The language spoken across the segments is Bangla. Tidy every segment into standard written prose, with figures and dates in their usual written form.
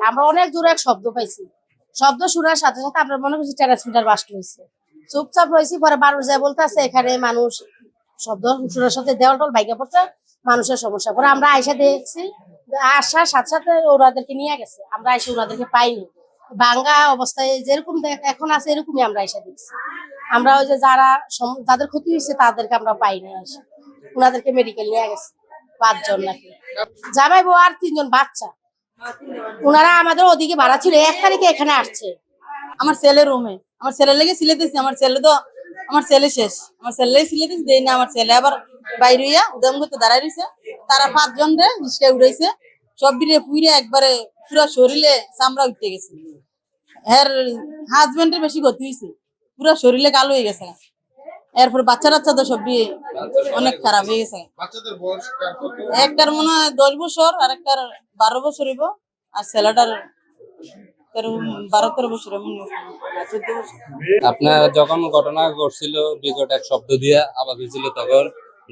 আমরা অনেক জোরে এক শব্দ পাইছি। শব্দ শোনার সাথে সাথে আমরা মনে করছি ট্রান্সমিটার বাস্ট হয়েছে। চুপচাপ রয়েছি, পরে মানুষ যায় বলতেছে এখানে মানুষ শব্দ শোনার সাথে দেওয়াল টল ভাইগা পড়ছে, মানুষের সমস্যা। পরে আমরা আইসা দেখছি, আসার সাথে সাথে ওনাদেরকে নিয়ে গেছে। আমরা এসে ওনাদেরকে পাইনি, ভাঙ্গা অবস্থায় যেরকম এখন আছে এরকমই আমরা এসে দেখছি। আমরা ওই যে যাদের ক্ষতি হয়েছে তাদেরকে আমরা পাইনি, আসে ওনাদেরকে মেডিকেল নিয়ে গেছে। 5 জন নাকি, জামাই বউ আর 3 জন বাচ্চা। ওনারা আমাদের ওদিকে ভাড়া ছিল, 1 তারিখে এখানে আসছে। আমার ছেলের রুমে আমার ছেলের লেগে সিলেতেছি। আমার ছেলে তো আমার ছেলে শেষ, আমার ছেলে সিলেতেছি দেই না। আমার ছেলে আবার বাইরে হইয়া উদাম করতে দাঁড়াই রয়েছে। তারা 5 জন রে রিস্কায় উড়াইছে, সব বিরে পুইরে একবারে পুরো শরীরে চামড়া উঠতে গেছে। এর হাজবেন্ডের বেশি ক্ষতি হয়েছে, পুরো শরীরে কালো হয়ে গেছে। এরপর বাচ্চা টাচ্চা তো সব অনেক খারাপ হয়ে গেছে। একটার মনে হয় 10 বছর, আর একটার 12 বছর হইব, আর ছেলেটার 12-13 বছর। আপনার যখন ঘটনা ঘটছিল বিকট এক শব্দ দিয়ে আওয়াজ হয়েছিল, তখন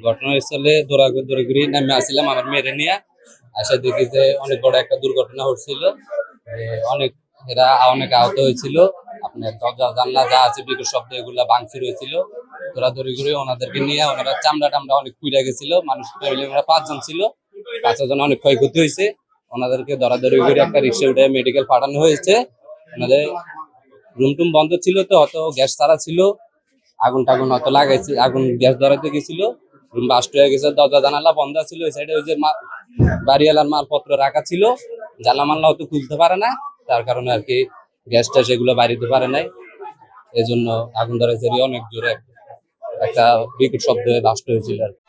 ঘটনাস্থলে দৌড়াদৌড়ি নামে আসছিলাম আমার মেয়েরে নিয়ে। আসা দেখি যে অনেক বড় একটা দুর্ঘটনা হচ্ছিল, এরা অনেক আহত হয়েছিল। আপনার দরজা জানলা যা আছে বিকট শব্দ এগুলা ভাঙচুর হয়েছিল। দৌড়াদৌড়ি করে ওনাদেরকে নিয়ে, ওনারা চামড়া টামড়া অনেক পুড়ে গেছিল। মানুষ 5 জন ছিল, 5 জন অনেক ক্ষয়ক্ষতি হয়েছে। ওনাদেরকে দৌড়াদৌড়ি করে একটা রিক্সা উঠে মেডিকেল পাঠানো হয়েছে। ওনাদের রুম টুম বন্ধ ছিল, তো অত গ্যাস ছাড়া ছিল, আগুন টাগুন অত লাগাইছে, আগুন গ্যাস ধরাতে গেছিল, রুম বাস্ট হয়ে গেছে। দরজা জানালা বন্ধ ছিল, ওই সাইডে ওই যে বাড়িওয়ালার মালপত্র রাখা ছিল, জানলা মাল্লা অত খুলতে পারে না, তার কারণে আর কি গ্যাসটা সেগুলো বাড়িতে পারে নাই। এই জন্য আগুন ধরেছে অনেক জোরে, একটা বিকট শব্দ বাস্ট হয়েছিল আর কি।